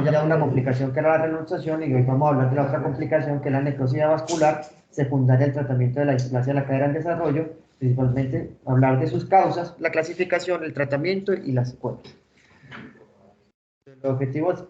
ya una complicación que era la reluxación y hoy vamos a hablar de la otra complicación que es la necrosis vascular secundaria al tratamiento de la displasia de la cadera en desarrollo, principalmente hablar de sus causas, la clasificación, el tratamiento y las secuelas. Los objetivos.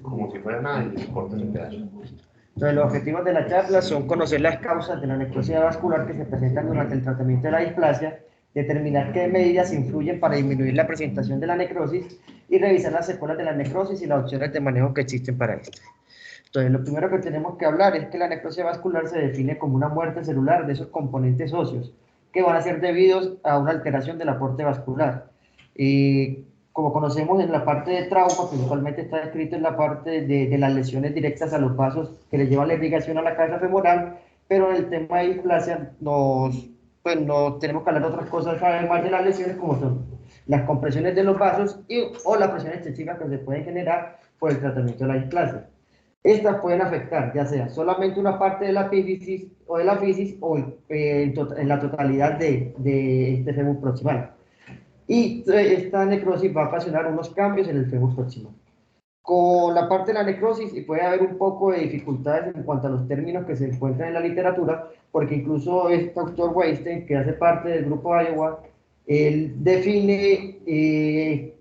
Como si fuera nada y cortas el pedazo. Entonces, los objetivos de la charla son conocer las causas de la necrosis vascular que se presentan durante el tratamiento de la displasia, determinar qué medidas influyen para disminuir la presentación de la necrosis y revisar las secuelas de la necrosis y las opciones de manejo que existen para esto. Entonces, lo primero que tenemos que hablar es que la necrosis vascular se define como una muerte celular de esos componentes óseos que van a ser debidos a una alteración del aporte vascular. Y como conocemos en la parte de trauma, principalmente está descrito en la parte de las lesiones directas a los vasos que le llevan la irrigación a la cabeza femoral, pero en el tema de displasia pues no tenemos que hablar de otras cosas además de las lesiones como son las compresiones de los vasos o las presiones excesivas que se pueden generar por el tratamiento de la displasia. Estas pueden afectar ya sea solamente una parte de la epífisis o de la fisis o en la totalidad de este fémur proximal. Y esta necrosis va a ocasionar unos cambios en el fémur proximal. Con la parte de la necrosis puede haber un poco de dificultades en cuanto a los términos que se encuentran en la literatura, porque incluso este doctor Weinstein, que hace parte del grupo Iowa, él define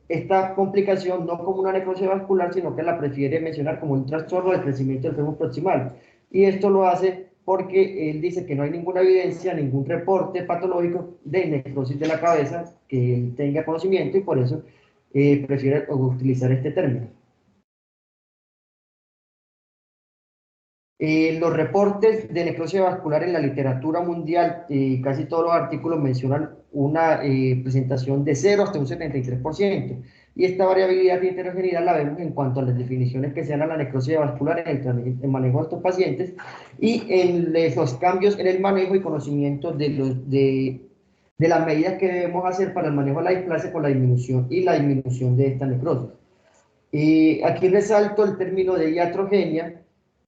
esta complicación no como una necrosis vascular, sino que la prefiere mencionar como un trastorno del crecimiento del fémur proximal. Y esto lo hace porque él dice que no hay ninguna evidencia, ningún reporte patológico de necrosis de la cabeza que él tenga conocimiento y por eso prefiere utilizar este término. Los reportes de necrosis vascular en la literatura mundial, casi todos los artículos mencionan una presentación de 0 hasta un 73%. Y esta variabilidad de heterogeneidad la vemos en cuanto a las definiciones que se dan a la necrosis vascular en el manejo de estos pacientes y en los cambios en el manejo y conocimiento de las medidas que debemos hacer para el manejo de la displasia con la disminución de esta necrosis. Aquí resalto el término de iatrogenia,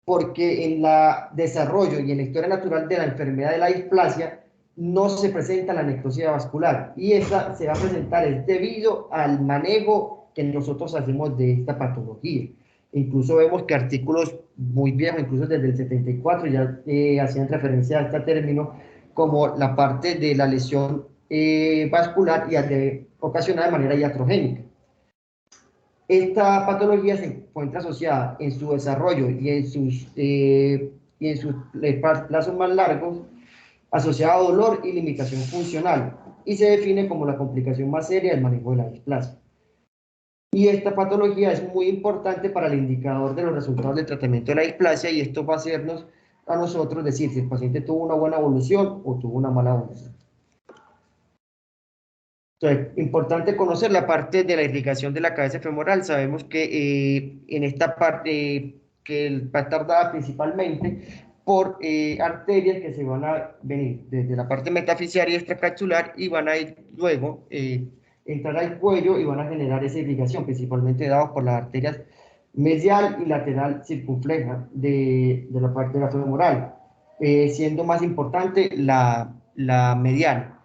porque en el desarrollo y en la historia natural de la enfermedad de la displasia no se presenta la necrosis vascular y esa se va a presentar debido al manejo que nosotros hacemos de esta patología. Incluso vemos que artículos muy viejos, incluso desde el 74, ya hacían referencia a este término como la parte de la lesión vascular y ocasionada de manera iatrogénica. Esta patología se encuentra asociada en su desarrollo y en sus plazos más largos, asociada a dolor y limitación funcional, y se define como la complicación más seria del manejo de la displasia. Y esta patología es muy importante para el indicador de los resultados del tratamiento de la displasia, y esto va a hacernos a nosotros decir si el paciente tuvo una buena evolución o tuvo una mala evolución. Entonces, importante conocer la parte de la irrigación de la cabeza femoral. Sabemos que en esta parte que va a estar dada principalmente por arterias que se van a venir desde la parte metafisiaria y extracapsular y van a ir luego entrar al cuello y van a generar esa irrigación, principalmente dados por las arterias medial y lateral circunfleja de la parte de la femoral, siendo más importante la medial.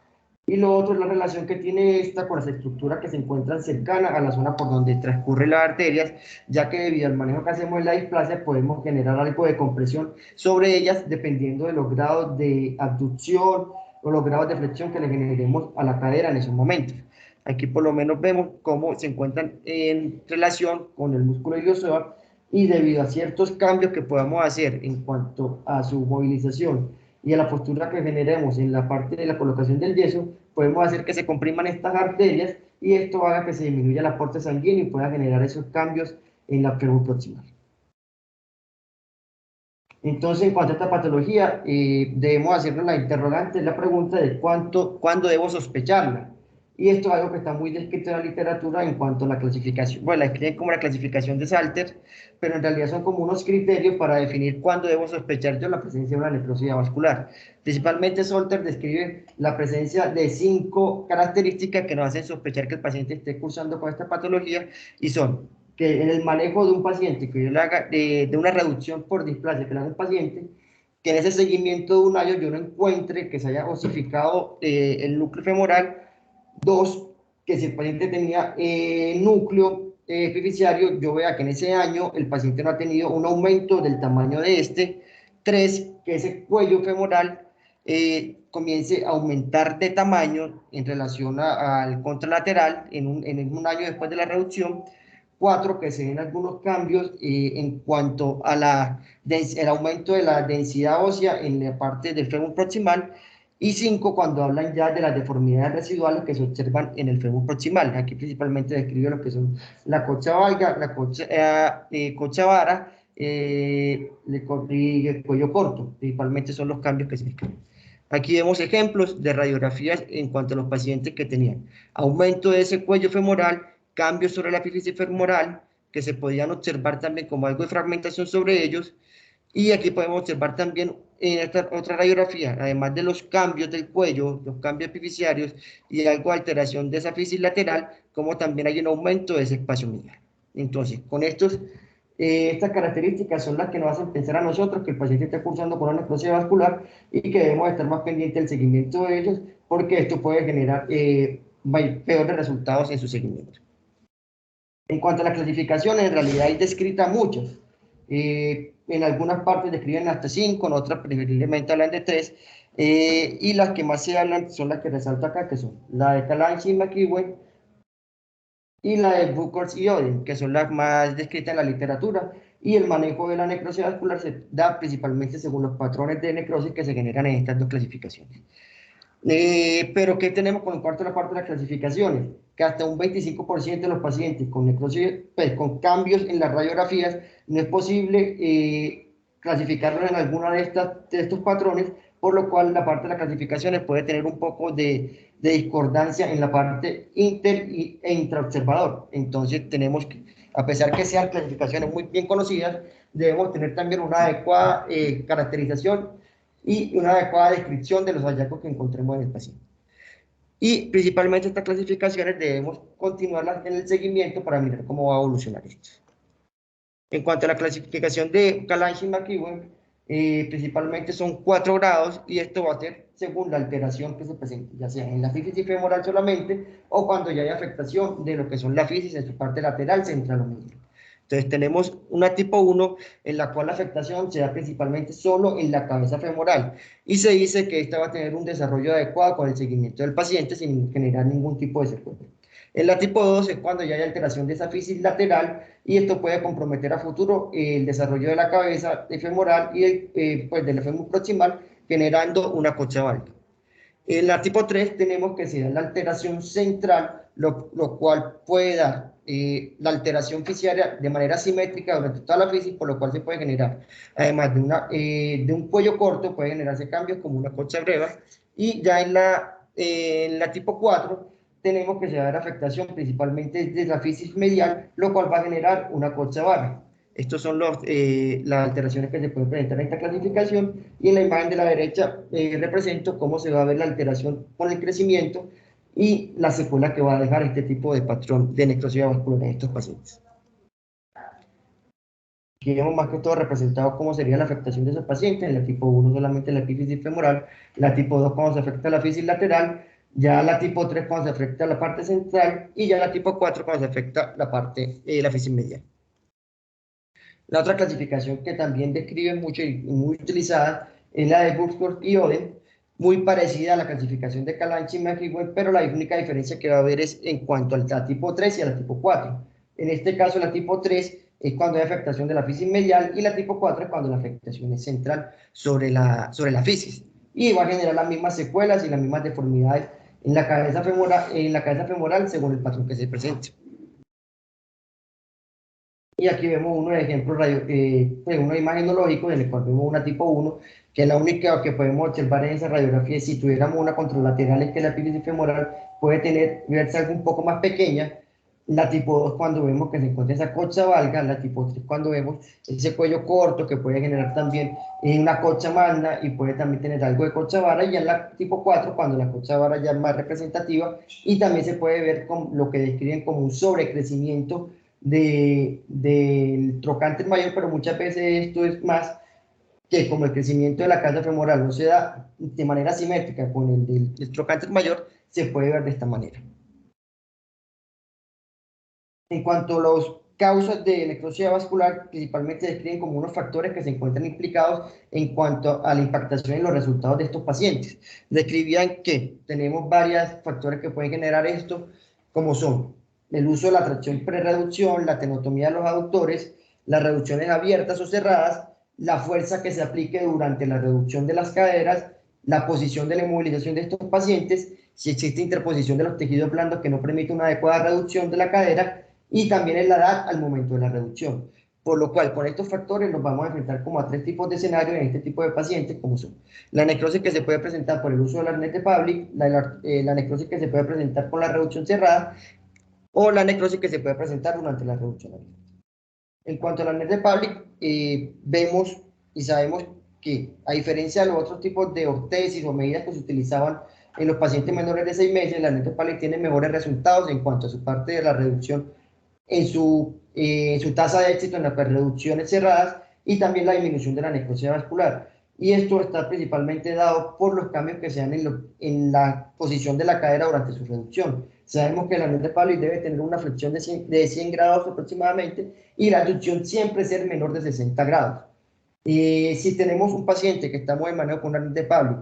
Y lo otro es la relación que tiene esta con las estructuras que se encuentran cercanas a la zona por donde transcurren las arterias, ya que debido al manejo que hacemos en la displasia podemos generar algo de compresión sobre ellas dependiendo de los grados de abducción o los grados de flexión que le generemos a la cadera en esos momentos. Aquí por lo menos vemos cómo se encuentran en relación con el músculo iliosoar y debido a ciertos cambios que podamos hacer en cuanto a su movilización y a la postura que generemos en la parte de la colocación del yeso, podemos hacer que se compriman estas arterias y esto haga que se disminuya el aporte sanguíneo y pueda generar esos cambios en la fémur proximal. Entonces, en cuanto a esta patología, debemos hacernos la interrogante, la pregunta de cuándo debo sospecharla. Y esto es algo que está muy descrito en la literatura en cuanto a la clasificación. Bueno, la escriben como la clasificación de Salter, pero en realidad son como unos criterios para definir cuándo debo sospechar yo la presencia de una necrosis vascular. Principalmente Salter describe la presencia de 5 características que nos hacen sospechar que el paciente esté cursando con esta patología y son que en el manejo de un paciente, que yo le haga de una reducción por displasia que le haga un paciente, que en ese seguimiento de un año yo no encuentre que se haya osificado el núcleo femoral. 2, que si el paciente tenía núcleo epifisiario, yo vea que en ese año el paciente no ha tenido un aumento del tamaño de este. 3, que ese cuello femoral comience a aumentar de tamaño en relación al contralateral en un año después de la reducción. 4, que se den algunos cambios en cuanto a el aumento de la densidad ósea en la parte del fémur proximal. Y 5, cuando hablan ya de las deformidades residuales que se observan en el fémur proximal. Aquí principalmente describe lo que son la coxa valga, la coxa vara y el cuello corto. Principalmente son los cambios que se describen. Aquí vemos ejemplos de radiografías en cuanto a los pacientes que tenían aumento de ese cuello femoral, cambios sobre la epífisis femoral, que se podían observar también como algo de fragmentación sobre ellos. Y aquí podemos observar también en esta otra radiografía, además de los cambios del cuello, los cambios epifisiarios y algo de alteración de esa fisis lateral, como también hay un aumento de ese espacio medial. Entonces, con estas características son las que nos hacen pensar a nosotros que el paciente está cursando con una necrosis vascular y que debemos estar más pendientes del seguimiento de ellos, porque esto puede generar peores resultados en su seguimiento. En cuanto a la clasificación, en realidad hay descrita muchas. En algunas partes describen hasta 5, en otras preferiblemente hablan de 3, y las que más se hablan son las que resalto acá, que son la de Kalanchi y McEwen y la de Buchholz y Oden, que son las más descritas en la literatura, y el manejo de la necrosis vascular se da principalmente según los patrones de necrosis que se generan en estas dos clasificaciones. Pero ¿qué tenemos con el cuarto de la parte de las clasificaciones? Que hasta un 25% de los pacientes con necrosis, pues, con cambios en las radiografías, no es posible clasificarlos en alguna de estos patrones, por lo cual la parte de las clasificaciones puede tener un poco de discordancia en la parte e intraobservador. Entonces tenemos que, a pesar que sean clasificaciones muy bien conocidas, debemos tener también una adecuada caracterización y una adecuada descripción de los hallazgos que encontremos en el paciente. Y principalmente estas clasificaciones debemos continuarlas en el seguimiento para mirar cómo va a evolucionar esto. En cuanto a la clasificación de Kalanchi y McEwen, principalmente son 4 grados y esto va a ser según la alteración que se presente, ya sea en la fisis femoral solamente o cuando ya hay afectación de lo que son la fisis en su parte lateral, central o medial. Entonces tenemos una tipo 1 en la cual la afectación se da principalmente solo en la cabeza femoral y se dice que esta va a tener un desarrollo adecuado con el seguimiento del paciente sin generar ningún tipo de secuela. En la tipo 2 es cuando ya hay alteración de esa fisis lateral y esto puede comprometer a futuro el desarrollo de la cabeza femoral y pues del fémur proximal, generando una coxa valga. En la tipo 3 tenemos que se da la alteración central, lo cual puede dar la alteración fisiaria de manera simétrica durante toda la fisis, por lo cual se puede generar, además de un cuello corto, puede generarse cambios como una coxa breva, y ya en la tipo 4 tenemos que se da la afectación principalmente de la fisis medial, lo cual va a generar una coxa baja. Estos son las alteraciones que se pueden presentar en esta clasificación y en la imagen de la derecha represento cómo se va a ver la alteración con el crecimiento y la secuela que va a dejar este tipo de patrón de necrosis vascular en estos pacientes. Aquí vemos más que todo representado cómo sería la afectación de esos pacientes. En la tipo 1 solamente la epífisis femoral, la tipo 2 cuando se afecta la fisis lateral, ya la tipo 3 cuando se afecta la parte central y ya la tipo 4 cuando se afecta la fisis medial. La otra clasificación que también describe mucho y muy utilizada es la de Buchholz y Oden, muy parecida a la clasificación de Kalanchi y McEwen, pero la única diferencia que va a haber es en cuanto a la tipo 3 y a la tipo 4. En este caso, la tipo 3 es cuando hay afectación de la fisis medial, y la tipo 4 es cuando la afectación es central sobre la fisis. Y va a generar las mismas secuelas y las mismas deformidades en la cabeza femoral según el patrón que se presente. Y aquí vemos unos ejemplos, uno imagenológico en el cual vemos una tipo 1, que es la única que podemos observar en esa radiografía. Si tuviéramos una contralateral, es que la epífisis femoral puede verse algo un poco más pequeña. La tipo 2 cuando vemos que se encuentra esa coxa valga, la tipo 3 cuando vemos ese cuello corto que puede generar también una coxa magna y puede también tener algo de coxa vara, y en la tipo 4 cuando la coxa vara ya es más representativa y también se puede ver con lo que describen como un sobrecrecimiento del trocánter mayor, pero muchas veces esto es más que como el crecimiento de la cabeza femoral no se da de manera simétrica con el del trocánter mayor, se puede ver de esta manera. En cuanto a las causas de necrosis vascular, principalmente se describen como unos factores que se encuentran implicados en cuanto a la impactación en los resultados de estos pacientes. Describían que tenemos varios factores que pueden generar esto, como son el uso de la tracción pre-reducción, la tenotomía de los aductores, las reducciones abiertas o cerradas, la fuerza que se aplique durante la reducción de las caderas, la posición de la inmovilización de estos pacientes, si existe interposición de los tejidos blandos que no permite una adecuada reducción de la cadera, y también en la edad al momento de la reducción. Por lo cual, con estos factores nos vamos a enfrentar como a tres tipos de escenarios en este tipo de pacientes, como son la necrosis que se puede presentar por el uso del arnés de Pavlik, la necrosis que se puede presentar por la reducción cerrada, o la necrosis que se puede presentar durante la reducción abierta. En cuanto al arnés de Pavlik, vemos y sabemos que, a diferencia de los otros tipos de ortesis o medidas que se utilizaban en los pacientes menores de 6 meses, el arnés de Pavlik tiene mejores resultados en cuanto a su parte de la reducción en su tasa de éxito en las reducciones cerradas y también la disminución de la necrosis vascular. Y esto está principalmente dado por los cambios que se dan en la posición de la cadera durante su reducción. Sabemos que el arnés de Pavlik debe tener una flexión de 100 grados aproximadamente y la aducción siempre ser menor de 60 grados. Si tenemos un paciente que estamos en manejo con un arnés de Pavlik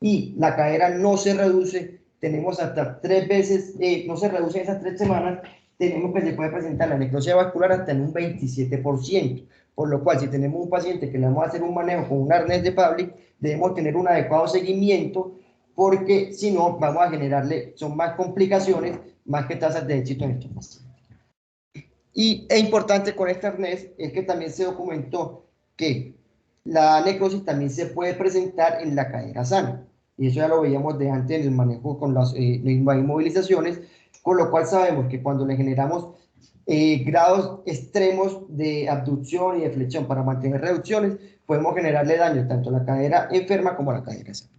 y la cadera no se reduce, tenemos hasta 3 veces, no se reduce en esas 3 semanas, tenemos que se puede presentar la necrosis vascular hasta en un 27%, por lo cual si tenemos un paciente que le vamos a hacer un manejo con un arnés de Pavlik, debemos tener un adecuado seguimiento, porque si no vamos a generarle, son más complicaciones, más que tasas de éxito en estos pacientes. Y es importante con este arnés es que también se documentó que la necrosis también se puede presentar en la cadera sana, y eso ya lo veíamos de antes en el manejo con las inmovilizaciones, con lo cual sabemos que cuando le generamos grados extremos de abducción y de flexión para mantener reducciones, podemos generarle daño tanto a la cadera enferma como a la cadera sana.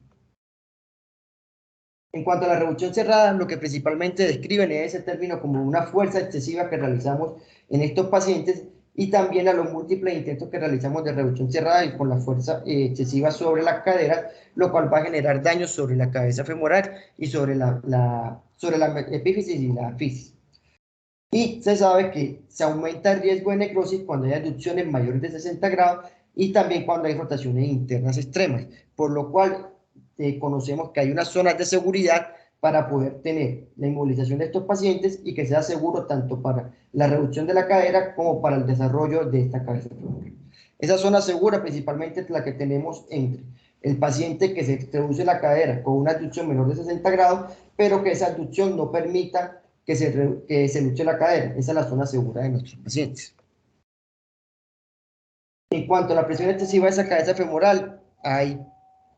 En cuanto a la reducción cerrada, lo que principalmente describen es ese término como una fuerza excesiva que realizamos en estos pacientes, y también a los múltiples intentos que realizamos de reducción cerrada y con la fuerza excesiva sobre la cadera, lo cual va a generar daños sobre la cabeza femoral y sobre la epífisis y la fisis. Y se sabe que se aumenta el riesgo de necrosis cuando hay abducciones mayores de 60 grados y también cuando hay rotaciones internas extremas, por lo cual conocemos que hay unas zonas de seguridad para poder tener la inmovilización de estos pacientes y que sea seguro tanto para la reducción de la cadera como para el desarrollo de esta cabeza femoral. Esa zona segura principalmente es la que tenemos entre el paciente que se reduce la cadera con una abducción menor de 60 grados, pero que esa abducción no permita que se luche la cadera. Esa es la zona segura de nuestros pacientes. En cuanto a la presión excesiva de esa cabeza femoral, hay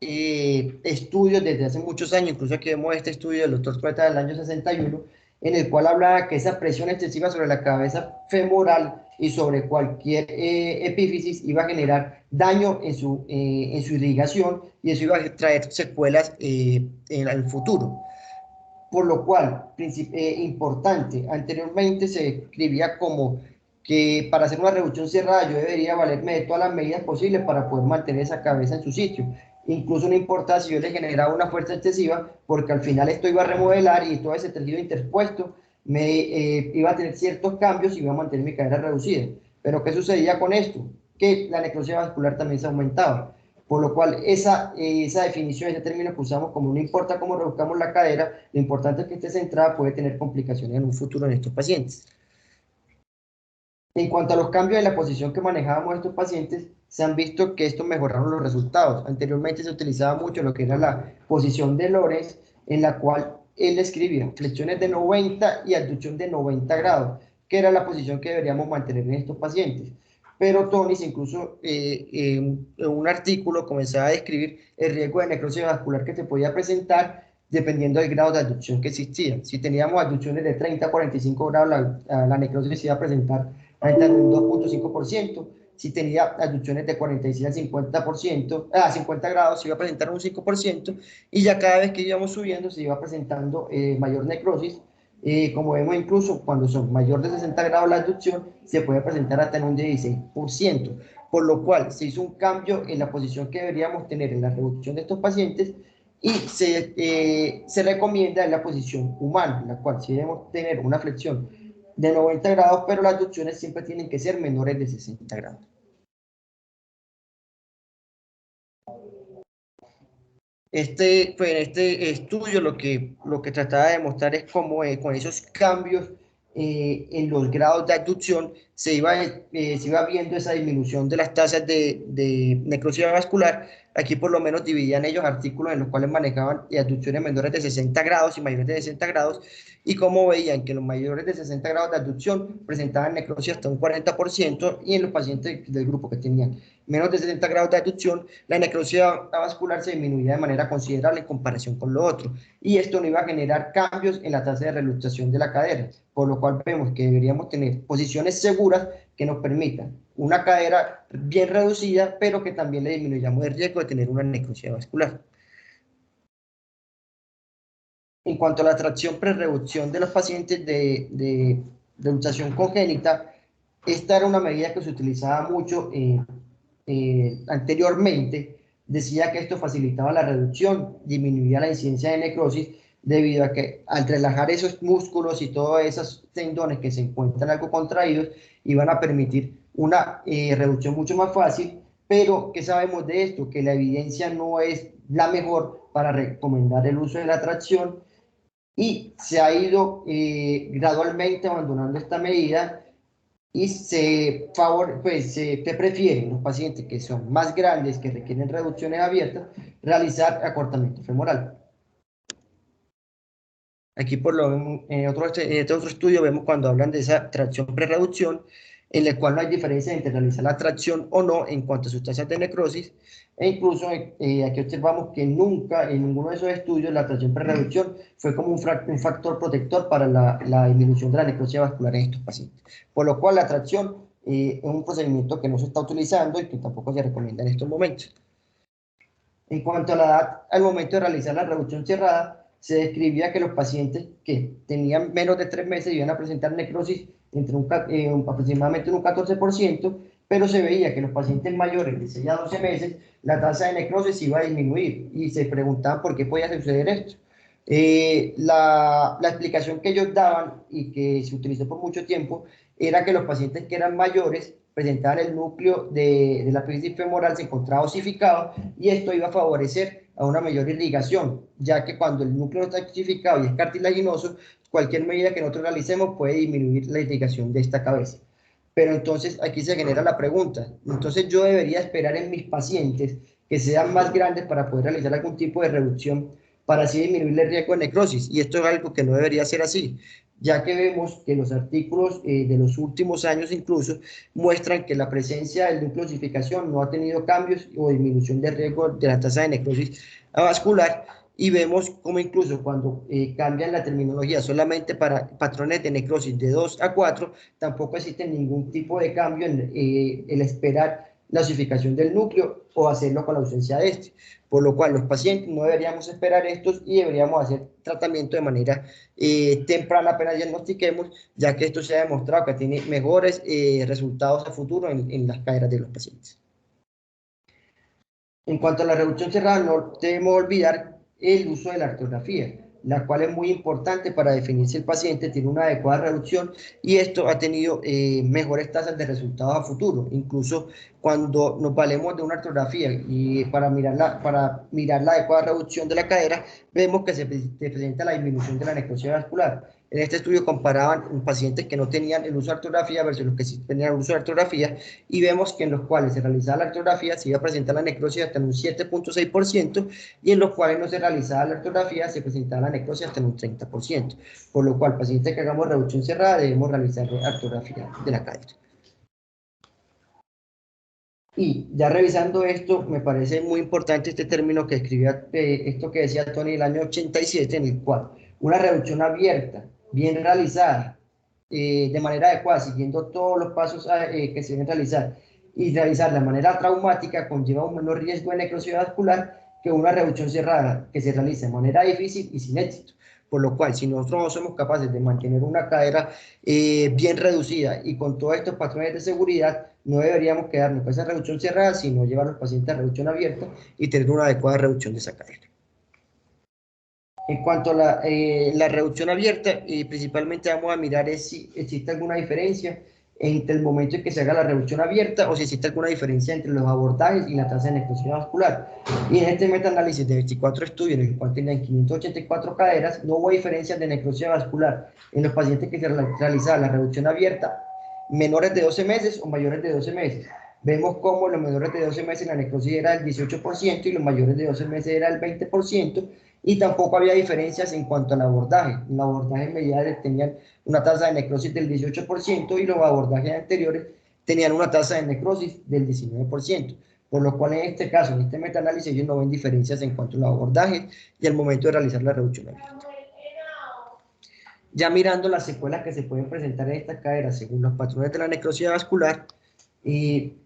estudios desde hace muchos años, incluso aquí vemos este estudio del doctor Cueta del año 61, en el cual hablaba que esa presión excesiva sobre la cabeza femoral y sobre cualquier epífisis iba a generar daño en su irrigación, y eso iba a traer secuelas en el futuro. Por lo cual, importante, anteriormente se escribía como que para hacer una reducción cerrada yo debería valerme de todas las medidas posibles para poder mantener esa cabeza en su sitio. Incluso no importa si yo le generaba una fuerza excesiva, porque al final esto iba a remodelar y todo ese tejido interpuesto iba a tener ciertos cambios y iba a mantener mi cadera reducida. Pero ¿qué sucedía con esto? Que la necrosis vascular también se aumentaba. Por lo cual, esa definición, ese término que usamos como no importa cómo reduzcamos la cadera, lo importante es que esté centrada, puede tener complicaciones en un futuro en estos pacientes. En cuanto a los cambios en la posición que manejábamos estos pacientes, se han visto que estos mejoraron los resultados. Anteriormente se utilizaba mucho lo que era la posición de Lorenz, en la cual él escribía flexiones de 90 y abducción de 90 grados, que era la posición que deberíamos mantener en estos pacientes. Pero Tonis, incluso en un artículo, comenzaba a describir el riesgo de necrosis vascular que se podía presentar dependiendo del grado de abducción que existía. Si teníamos abducciones de 30 a 45 grados, la necrosis se iba a presentar ahorita en un 2,5%. Si tenía abducciones de 46 a 50%, a 50 grados, se iba a presentar un 5%, y ya cada vez que íbamos subiendo se iba presentando mayor necrosis. Como vemos, incluso cuando son mayor de 60 grados la abducción, se puede presentar hasta en un 16%, por lo cual se hizo un cambio en la posición que deberíamos tener en la reducción de estos pacientes, y se recomienda en la posición humana, en la cual si debemos tener una flexión de 90 grados, pero las abducciones siempre tienen que ser menores de 60 grados. Pues en este estudio lo que trataba de demostrar es cómo con esos cambios en los grados de abducción se iba viendo esa disminución de las tasas de necrosis vascular. Aquí por lo menos dividían ellos artículos en los cuales manejaban abducciones menores de 60 grados y mayores de 60 grados, y cómo veían que los mayores de 60 grados de abducción presentaban necrosis hasta un 40%, y en los pacientes del grupo que tenían menos de 60 grados de abducción, la necrosis vascular se disminuía de manera considerable en comparación con lo otro, y esto no iba a generar cambios en la tasa de reluxación de la cadera, por lo cual vemos que deberíamos tener posiciones seguras que nos permitan una cadera bien reducida, pero que también le disminuyamos el riesgo de tener una necrosis vascular. En cuanto a la tracción pre-reducción de los pacientes de luxación congénita, esta era una medida que se utilizaba mucho anteriormente. Decía que esto facilitaba la reducción, disminuía la incidencia de necrosis, debido a que al relajar esos músculos y todos esos tendones que se encuentran algo contraídos, iban a permitir una reducción mucho más fácil. Pero, ¿qué sabemos de esto? Que la evidencia no es la mejor para recomendar el uso de la tracción, y se ha ido gradualmente abandonando esta medida, y se prefieren los pacientes que son más grandes, que requieren reducciones abiertas, realizar acortamiento femoral. Aquí en este otro estudio vemos cuando hablan de esa tracción pre-reducción, en la cual no hay diferencia entre realizar la tracción o no en cuanto a sus tasas de necrosis, e incluso aquí observamos que nunca en ninguno de esos estudios la tracción pre-reducción fue como un factor protector para la disminución de la necrosis vascular en estos pacientes, por lo cual la tracción es un procedimiento que no se está utilizando y que tampoco se recomienda en estos momentos. En cuanto a la edad al momento de realizar la reducción cerrada, se describía que los pacientes que tenían menos de 3 meses iban a presentar necrosis aproximadamente un 14%, pero se veía que los pacientes mayores de 6 a 12 meses, la tasa de necrosis iba a disminuir, y se preguntaban por qué podía suceder esto. La explicación que ellos daban, y que se utilizó por mucho tiempo, era que los pacientes que eran mayores presentaban el núcleo de la epífisis femoral, se encontraba osificado, y esto iba a favorecer a una mayor irrigación, ya que cuando el núcleo está osificado y es cartilaginoso, cualquier medida que nosotros realicemos puede disminuir la irrigación de esta cabeza. Pero entonces aquí se genera la pregunta, entonces yo debería esperar en mis pacientes que sean más grandes para poder realizar algún tipo de reducción, para así disminuir el riesgo de necrosis, y esto es algo que no debería ser así, ya que vemos que los artículos de los últimos años incluso muestran que la presencia del núcleo de osificación no ha tenido cambios o disminución de riesgo de la tasa de necrosis vascular, y vemos como incluso cuando cambian la terminología solamente para patrones de necrosis de 2 a 4, tampoco existe ningún tipo de cambio en el esperar la osificación del núcleo o hacerlo con la ausencia de este, por lo cual los pacientes no deberíamos esperar estos, y deberíamos hacer tratamiento de manera temprana apenas diagnostiquemos, ya que esto se ha demostrado que tiene mejores resultados a futuro en las caderas de los pacientes. En cuanto a la reducción cerrada, no debemos olvidar el uso de la artrografía, la cual es muy importante para definir si el paciente tiene una adecuada reducción, y esto ha tenido mejores tasas de resultados a futuro. Incluso cuando nos valemos de una artrografía y para mirar la adecuada reducción de la cadera, vemos que se presenta la disminución de la necrosis vascular. En este estudio comparaban pacientes que no tenían el uso de artrografía versus los que sí tenían el uso de artrografía, y vemos que en los cuales se realizaba la artrografía se iba a presentar la necrosis hasta en un 7.6%, y en los cuales no se realizaba la artrografía se presentaba la necrosis hasta en un 30%, por lo cual pacientes que hagamos reducción cerrada debemos realizar artrografía de la cadera. Y ya revisando esto, me parece muy importante este término que escribía, esto que decía Tony en el año 87, en el cual una reducción abierta, bien realizada, de manera adecuada, siguiendo todos los pasos que se deben realizar, y realizar de manera traumática, conlleva un menor riesgo de necrosis vascular que una reducción cerrada que se realiza de manera difícil y sin éxito. Por lo cual, si nosotros no somos capaces de mantener una cadera bien reducida y con todos estos patrones de seguridad, no deberíamos quedarnos con esa reducción cerrada, sino llevar a los pacientes a reducción abierta y tener una adecuada reducción de esa cadera. En cuanto a la reducción abierta, principalmente vamos a mirar si existe alguna diferencia entre el momento en que se haga la reducción abierta o si existe alguna diferencia entre los abordajes y la tasa de necrosis vascular. Y en este metaanálisis de 24 estudios, en el cual tenían 584 caderas, no hubo diferencias de necrosis vascular en los pacientes que se realizaba la reducción abierta menores de 12 meses o mayores de 12 meses. Vemos cómo los menores de 12 meses la necrosis era del 18% y los mayores de 12 meses era el 20%, y tampoco había diferencias en cuanto al abordaje. En los abordajes mediales tenían una tasa de necrosis del 18% y los abordajes anteriores tenían una tasa de necrosis del 19%, por lo cual en este caso, en este metaanálisis, ellos no ven diferencias en cuanto al abordaje y al momento de realizar la reducción abierta. Ya mirando las secuelas que se pueden presentar en esta cadera según los patrones de la necrosis vascular,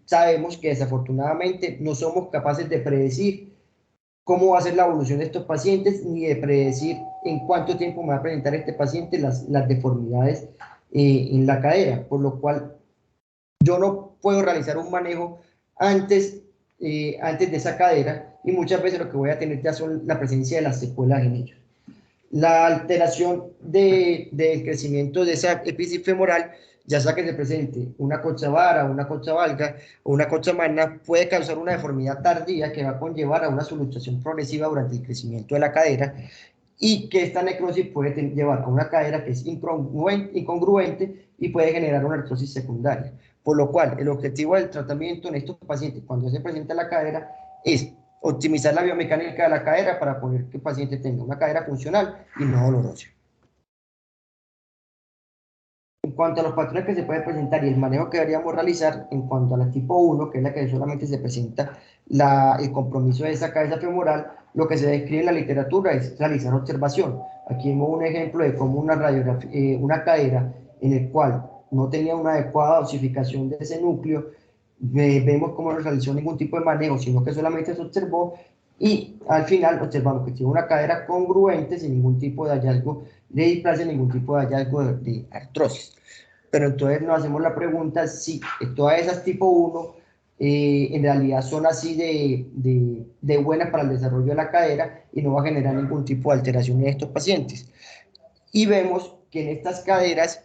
sabemos que desafortunadamente no somos capaces de predecir cómo va a ser la evolución de estos pacientes, ni de predecir en cuánto tiempo me va a presentar este paciente las deformidades en la cadera, por lo cual yo no puedo realizar un manejo antes de esa cadera, y muchas veces lo que voy a tener ya son la presencia de las secuelas en ellos. La alteración del crecimiento de esa epífisis femoral, ya sea que se presente una concha vara, una concha valga o una concha magna, puede causar una deformidad tardía que va a conllevar a una subluxación progresiva durante el crecimiento de la cadera, y que esta necrosis puede llevar a una cadera que es incongruente y puede generar una artrosis secundaria. Por lo cual, el objetivo del tratamiento en estos pacientes, cuando se presenta la cadera, es optimizar la biomecánica de la cadera para poder que el paciente tenga una cadera funcional y no dolorosa. En cuanto a los patrones que se pueden presentar y el manejo que deberíamos realizar, en cuanto a la tipo 1, que es la que solamente se presenta el compromiso de esa cabeza femoral, lo que se describe en la literatura es realizar observación. Aquí vemos un ejemplo de cómo una cadera en el cual no tenía una adecuada osificación de ese núcleo, vemos cómo no realizó ningún tipo de manejo, sino que solamente se observó, y al final observamos que tiene una cadera congruente sin ningún tipo de hallazgo de displasia, ningún tipo de hallazgo de artrosis. Pero entonces nos hacemos la pregunta si todas esas tipo 1 en realidad son así de buenas para el desarrollo de la cadera y no va a generar ningún tipo de alteración en estos pacientes. Y vemos que en estas caderas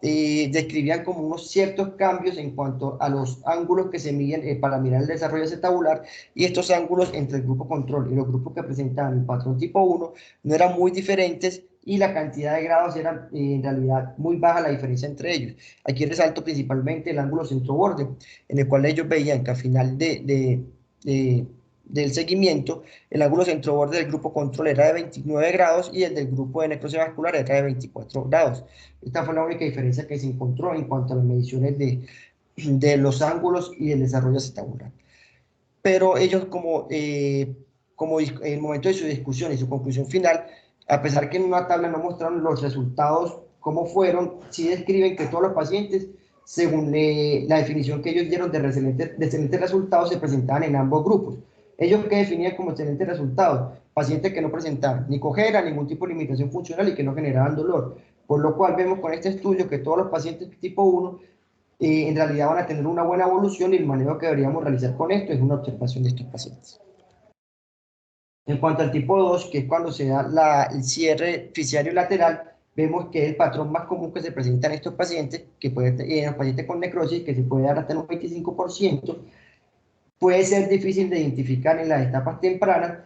describían como unos ciertos cambios en cuanto a los ángulos que se miden para mirar el desarrollo acetabular, y estos ángulos entre el grupo control y los grupos que presentaban el patrón tipo 1 no eran muy diferentes, y la cantidad de grados era en realidad muy baja la diferencia entre ellos. Aquí resalto principalmente el ángulo centro-borde, en el cual ellos veían que al final del seguimiento, el ángulo centro-borde del grupo control era de 29 grados y el del grupo de necrosis vascular era de 24 grados. Esta fue la única diferencia que se encontró en cuanto a las mediciones de los ángulos y el desarrollo acetabular. Pero ellos, como en el momento de su discusión y su conclusión final, a pesar que en una tabla no mostraron los resultados cómo fueron, sí describen que todos los pacientes, según la definición que ellos dieron de excelentes resultados, se presentaban en ambos grupos. Ellos que definían como excelentes resultados, pacientes que no presentaban ni cojera, ningún tipo de limitación funcional y que no generaban dolor. Por lo cual vemos con este estudio que todos los pacientes tipo 1 en realidad van a tener una buena evolución, y el manejo que deberíamos realizar con esto es una observación de estos pacientes. En cuanto al tipo 2, que es cuando se da el cierre fisario lateral, vemos que el patrón más común que se presenta en estos pacientes, que puede en los pacientes con necrosis, que se puede dar hasta un 25%, puede ser difícil de identificar en las etapas tempranas,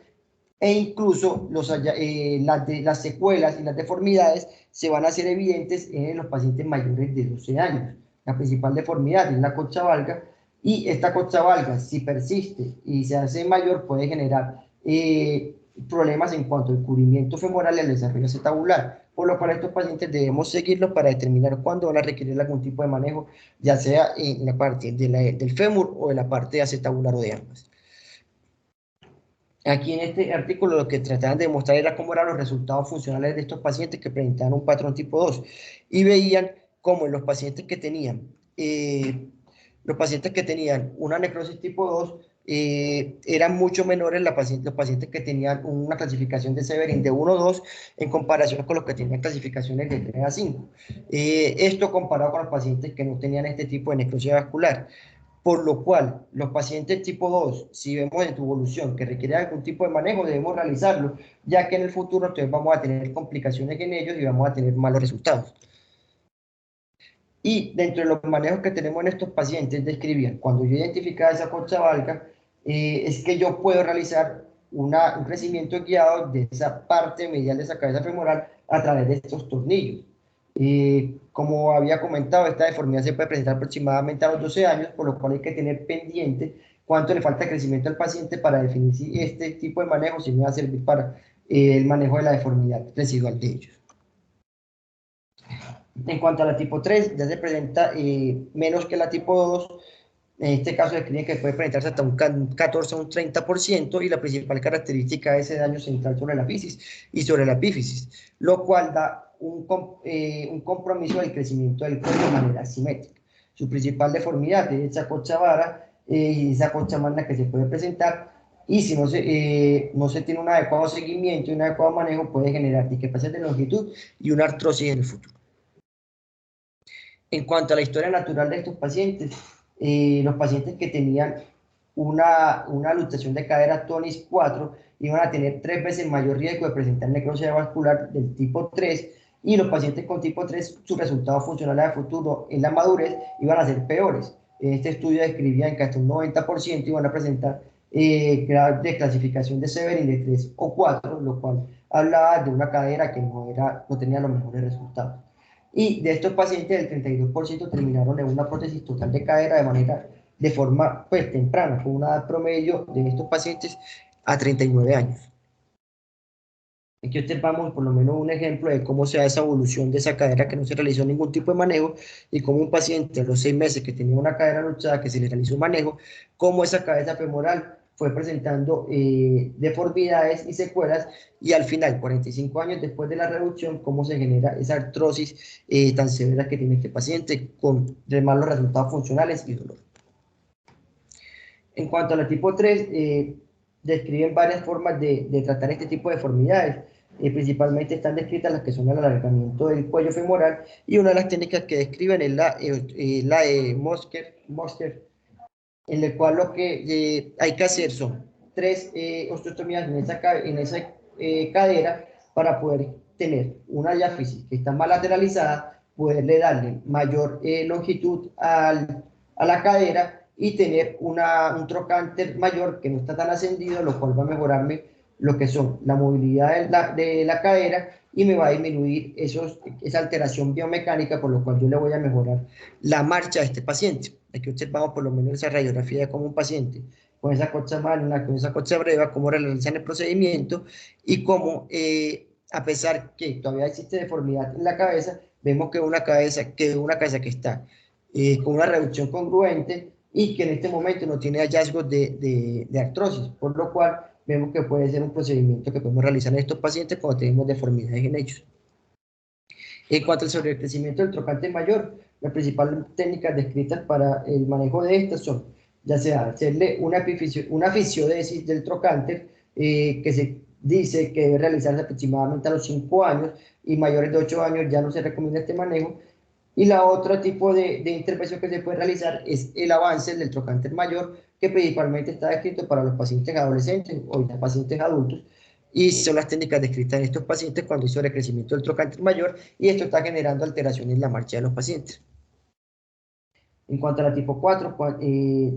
e incluso las secuelas y las deformidades se van a hacer evidentes en los pacientes mayores de 12 años. La principal deformidad es la concha valga, y esta concha valga, si persiste y se hace mayor, puede generar problemas en cuanto al cubrimiento femoral y al desarrollo acetabular, por lo cual estos pacientes debemos seguirlos para determinar cuándo van a requerir algún tipo de manejo, ya sea en la parte del fémur o en la parte acetabular o de ambas. Aquí en este artículo lo que trataban de demostrar era cómo eran los resultados funcionales de estos pacientes que presentaban un patrón tipo 2 y veían cómo en los pacientes que tenían una necrosis tipo 2 eran mucho menores los pacientes que tenían una clasificación de Severin de 1 o 2 en comparación con los que tenían clasificaciones de 3 a 5. Esto comparado con los pacientes que no tenían este tipo de necrosis vascular. Por lo cual, los pacientes tipo 2, si vemos en tu evolución que requieren algún tipo de manejo, debemos realizarlo, ya que en el futuro entonces vamos a tener complicaciones en ellos y vamos a tener malos resultados. Y dentro de los manejos que tenemos en estos pacientes, describían, cuando yo identificaba esa concha valga, es que yo puedo realizar un crecimiento guiado de esa parte medial de esa cabeza femoral a través de estos tornillos. Como había comentado, esta deformidad se puede presentar aproximadamente a los 12 años, por lo cual hay que tener pendiente cuánto le falta de crecimiento al paciente para definir si este tipo de manejo se me va a servir para el manejo de la deformidad residual de ellos. En cuanto a la tipo 3, ya se presenta menos que la tipo 2. En este caso describen que puede presentarse hasta un 14 o un 30%, y la principal característica es ese daño central sobre la fisis y sobre la epífisis, lo cual da un compromiso del crecimiento del cuello de manera asimétrica. Su principal deformidad es esa concha vara y esa concha magna que se puede presentar, y si no se tiene un adecuado seguimiento y un adecuado manejo, puede generar discapacidad de longitud y una artrosis en el futuro. En cuanto a la historia natural de estos pacientes, los pacientes que tenían una luxación de cadera tonis 4 iban a tener 3 veces mayor riesgo de presentar necrosis vascular del tipo 3, y los pacientes con tipo 3, sus resultados funcionales a futuro en la madurez iban a ser peores. Este estudio describía que hasta un 90% iban a presentar grados de clasificación de Severin de 3 o 4, lo cual hablaba de una cadera que no tenía los mejores resultados. Y de estos pacientes, el 32% terminaron en una prótesis total de cadera de forma pues, temprana, con una edad promedio de estos pacientes a 39 años. Aquí observamos por lo menos un ejemplo de cómo se da esa evolución de esa cadera que no se realizó ningún tipo de manejo, y cómo un paciente a los 6 meses que tenía una cadera luxada que se le realizó un manejo, cómo esa cabeza femoral fue presentando deformidades y secuelas, y al final, 45 años después de la reducción, cómo se genera esa artrosis tan severa que tiene este paciente, con malos resultados funcionales y dolor. En cuanto a la tipo 3, describen varias formas de tratar este tipo de deformidades. Principalmente están descritas las que son el alargamiento del cuello femoral, y una de las técnicas que describen es la de Mosker, en la cual lo que hay que hacer son 3 osteotomías en esa cadera para poder tener una diáfisis que está más lateralizada, poderle darle mayor longitud a la cadera y tener un trocánter mayor que no está tan ascendido, lo cual va a mejorarme lo que son la movilidad de la cadera, y me va a disminuir esa alteración biomecánica, por lo cual yo le voy a mejorar la marcha de este paciente. Aquí observamos por lo menos esa radiografía de cómo un paciente con esa concha magna, con esa concha breva, cómo realizan el procedimiento, y cómo, a pesar que todavía existe deformidad en la cabeza, vemos que una cabeza que está con una reducción congruente, y que en este momento no tiene hallazgos de artrosis, por lo cual vemos que puede ser un procedimiento que podemos realizar en estos pacientes cuando tenemos deformidades en ellos. En cuanto al sobrecrecimiento del trocánter mayor, las principales técnicas descritas para el manejo de estas son, ya sea hacerle una fisiodesis del trocánter, que se dice que debe realizarse aproximadamente a los 5 años, y mayores de 8 años ya no se recomienda este manejo. Y la otro tipo de intervención que se puede realizar es el avance del trocánter mayor, que principalmente está descrito para los pacientes adolescentes o ya pacientes adultos, y son las técnicas descritas en estos pacientes cuando hay sobrecrecimiento del trocánter mayor, y esto está generando alteraciones en la marcha de los pacientes. En cuanto a la tipo 4,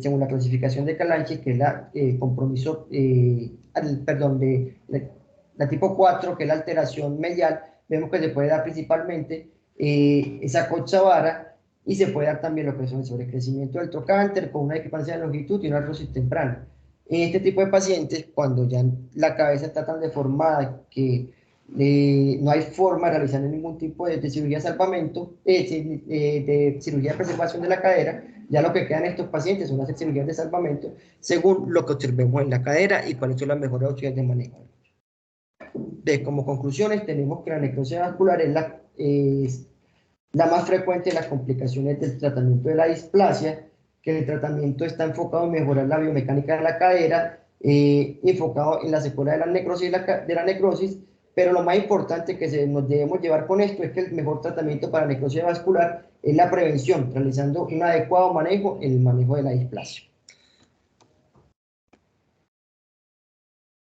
según la clasificación de Calanche, que es la compromiso, perdón, la tipo 4, que es la alteración medial, vemos que se puede dar principalmente esa cochavara y se puede dar también lo que son el sobrecrecimiento del trocánter con una discrepancia de longitud y una artrosis temprana. En este tipo de pacientes, cuando ya la cabeza está tan deformada que no hay forma de realizar ningún tipo de cirugía de salvamento, de cirugía de preservación de la cadera, ya lo que quedan estos pacientes son hacer cirugías de salvamento según lo que observemos en la cadera y cuáles son las mejores opciones de manejo. Como conclusiones, tenemos que la necrosis vascular es la más frecuente de las complicaciones del tratamiento de la displasia, que el tratamiento está enfocado en mejorar la biomecánica de la cadera, enfocado en la secuela de la necrosis, pero lo más importante que nos debemos llevar con esto es que el mejor tratamiento para necrosis vascular es la prevención, realizando un adecuado manejo, el manejo de la displasia.